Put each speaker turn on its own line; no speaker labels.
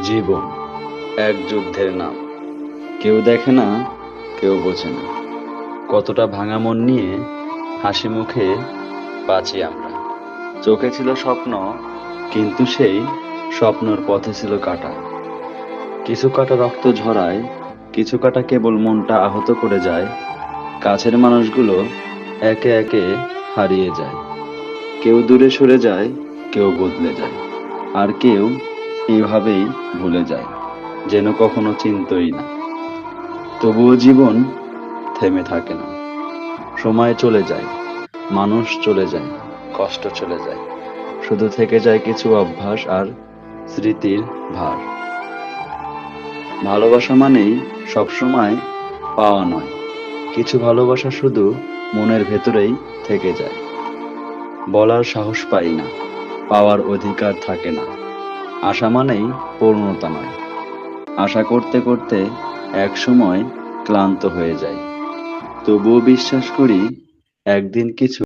জীবন এক যুদ্ধের নাম। কেউ দেখে না, কেউ বোঝে না। কতটা ভাঙা মন নিয়ে হাসি মুখে বাঁচি আমরা। চোখে ছিল স্বপ্ন, কিন্তু সেই স্বপ্নর পথে ছিল কাটা। কিছু কাটা রক্ত ঝরায়, কিছু কাটা কেবল মনটা আহত করে যায়। কাছের মানুষগুলো একে একে হারিয়ে যায়। কেউ দূরে সরে যায়, কেউ বদলে যায়, আর কেউ এইভাবেই ভুলে যায়, যেন কখনো চিনতই না। তবুও জীবন থেমে থাকে না। সময় চলে যায়, মানুষ চলে যায়, কষ্ট চলে যায়, শুধু থেকে যায় কিছু অভ্যাস আর স্মৃতির ভার। ভালোবাসা মানেই সবসময় পাওয়া নয়, কিছু ভালোবাসা শুধু মনের ভেতরেই থেকে যায়। বলার সাহস পাই না, পাওয়ার অধিকার থাকে না। আশা মানেই পূর্ণতা নয়, আশা করতে করতে এক সময় ক্লান্ত হয়ে যায়। তবুও বিশ্বাস করি, একদিন কিছু